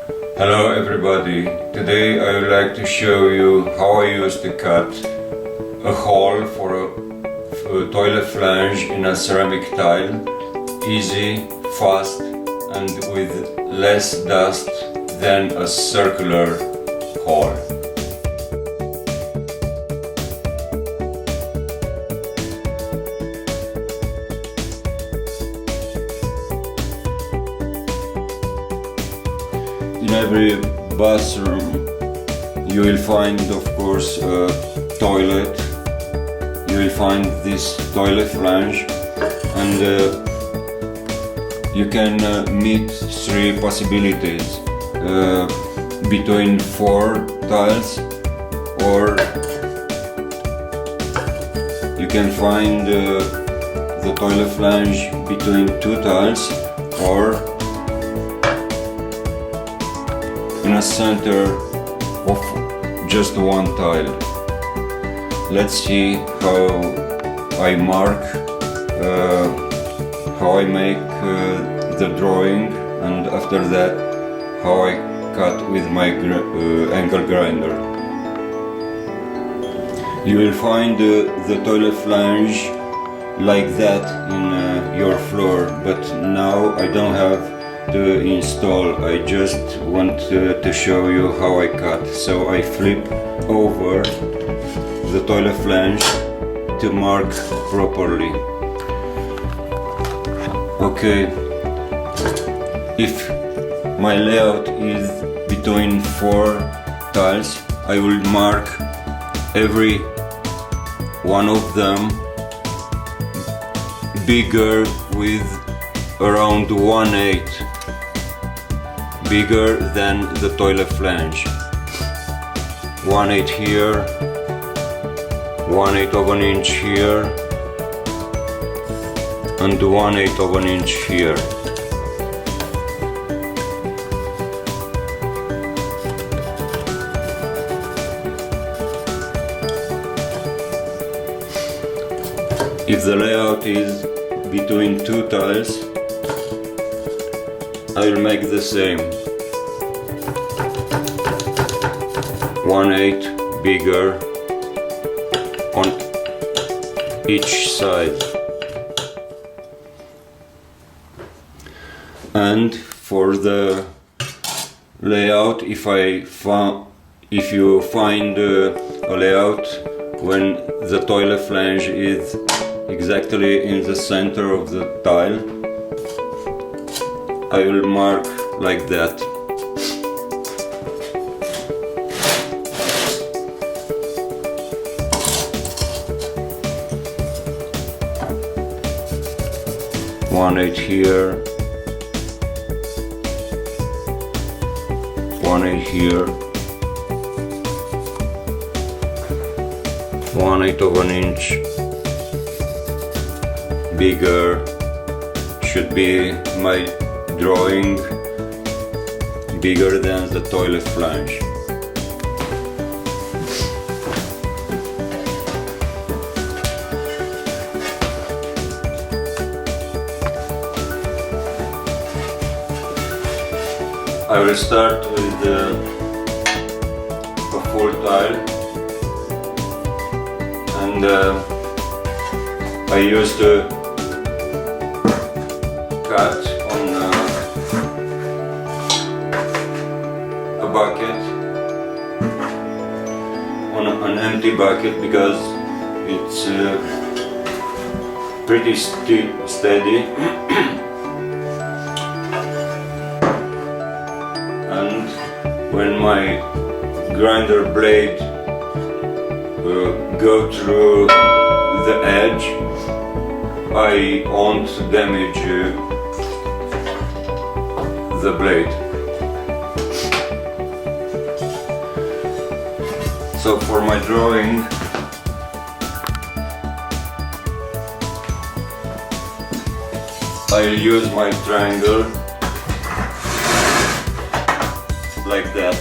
Hello everybody, today I would like to show you how I used to cut a hole for a toilet flange in a ceramic tile. Easy, fast and with less dust than a circular hole. In every bathroom you will find, of course, a toilet. You will find this toilet flange, and you can meet three possibilities between 4 tiles, or you can find the toilet flange between 2 tiles, or in a center of just 1 tile. Let's see how I mark, how I make the drawing, and after that how I cut with my angle grinder. You will find the toilet flange like that in your floor, but now I don't have to install. I just want to show you how I cut. So I flip over the toilet flange to mark properly. Okay, if my layout is between 4 tiles, I will mark every one of them bigger with around 1/8 bigger than the toilet flange. 1/8 here, 1/8 of an inch here, and 1/8 of an inch here. If the layout is between 2 tiles, I will make the same. 1/8 bigger on each side. And for the layout, if you find a layout when the toilet flange is exactly in the center of the tile, I will mark like that. One eight here, 1/8 here, 1/8 of an inch bigger should be my drawing, bigger than the toilet flange. I will start with a full tile, and I used to cut on a bucket, on an empty bucket, because it's pretty steady. And when my grinder blade go through the edge, I won't damage the blade. So for my drawing, I'll use my triangle like that.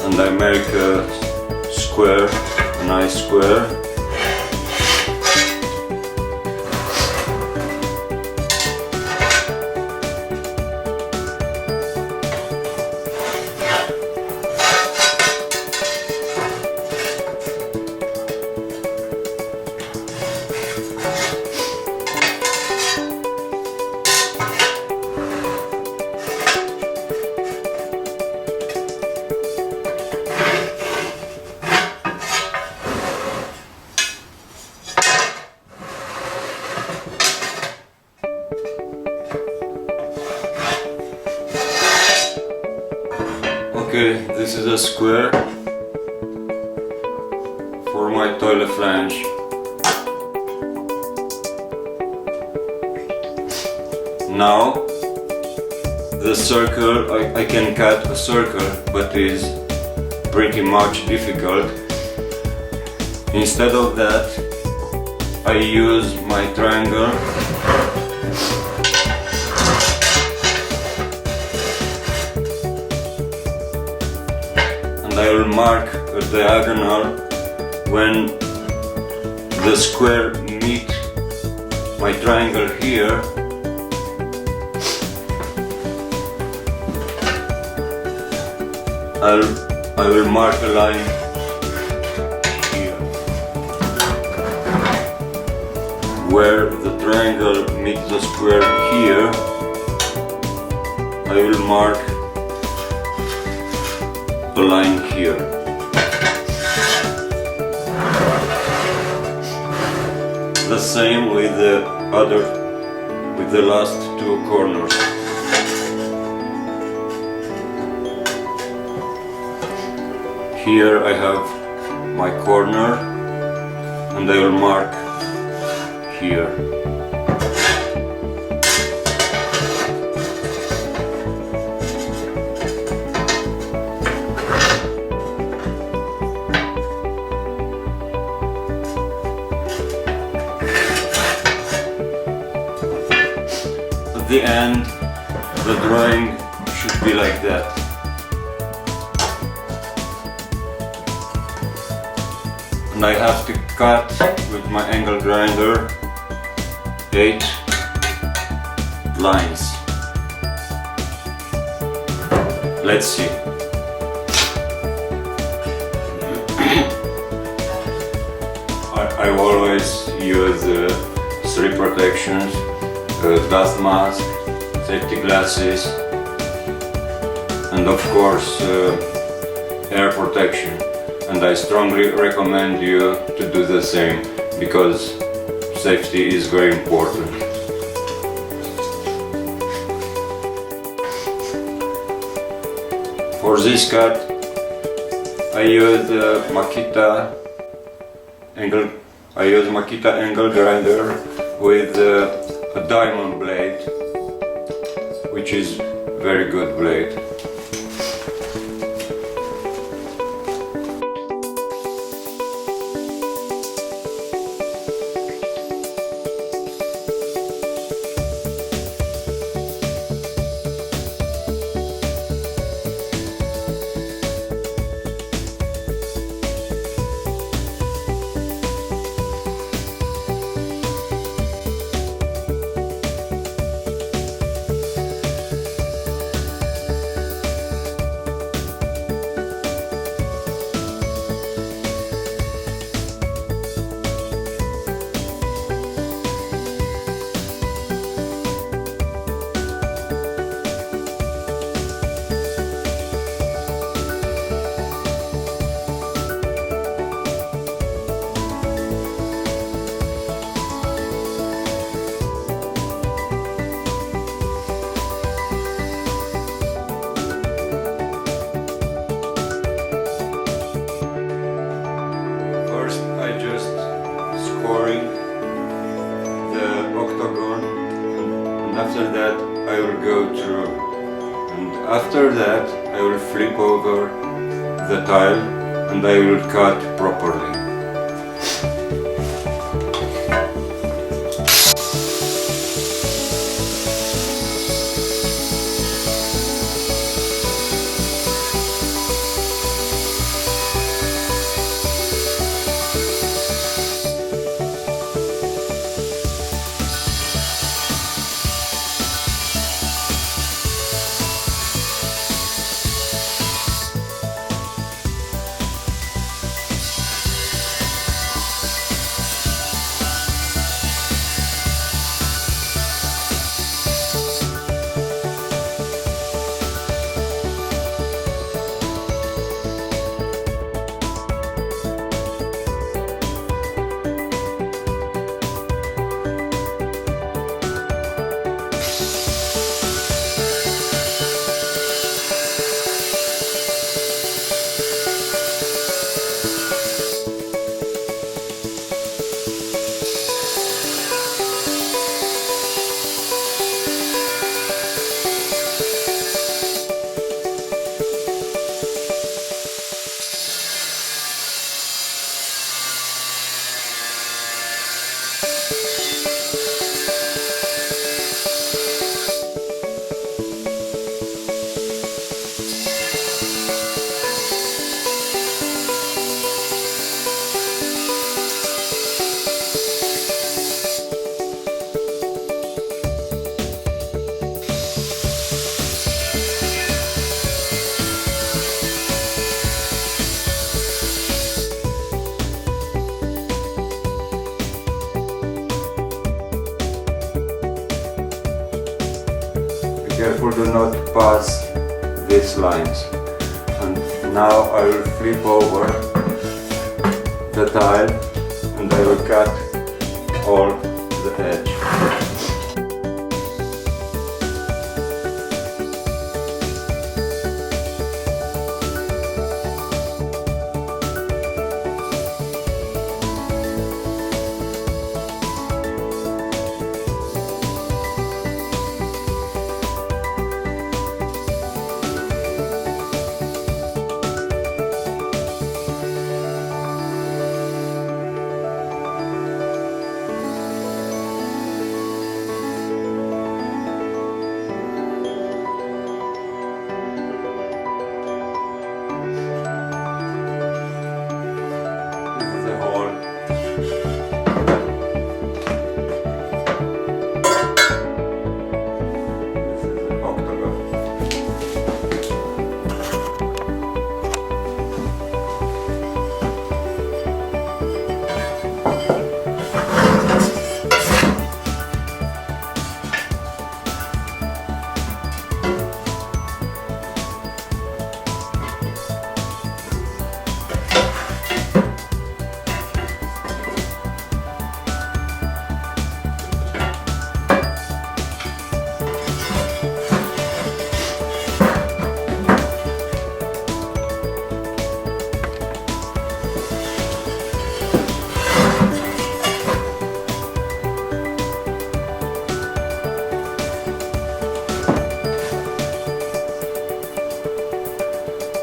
And I make a square, a nice square. Okay, this is a square for my toilet flange. Now the circle, I can cut a circle, but is pretty much difficult. Instead of that, I use my triangle and I will mark a diagonal when the square meet my triangle here. I will mark a line here where the triangle meets the square here. I will mark a line here. The same with the last two corners. Here I have my corner and I will mark here. At the end, the drawing should be like that. And I have to cut with my angle grinder 8 lines. Let's see. I always use 3 protections, dust mask, safety glasses, and of course air protection. And I strongly recommend you to do the same, because safety is very important. For this cut, I use Makita angle grinder with a diamond blade, which is very good blade. After that I will go through, and after that I will flip over the tile and I will cut properly. careful do not pass these lines. And now I will flip over the tile and I will cut all the edge.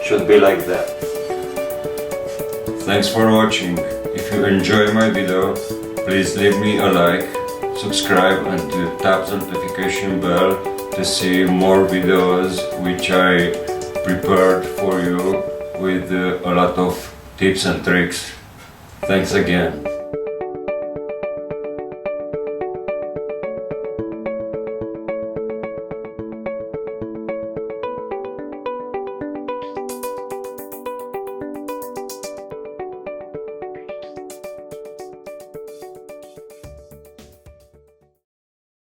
Should be like that. Thanks for watching. If you enjoy my video, please leave me a like, subscribe and tap the notification bell to see more videos which I prepared for you with a lot of tips and tricks. Thanks again.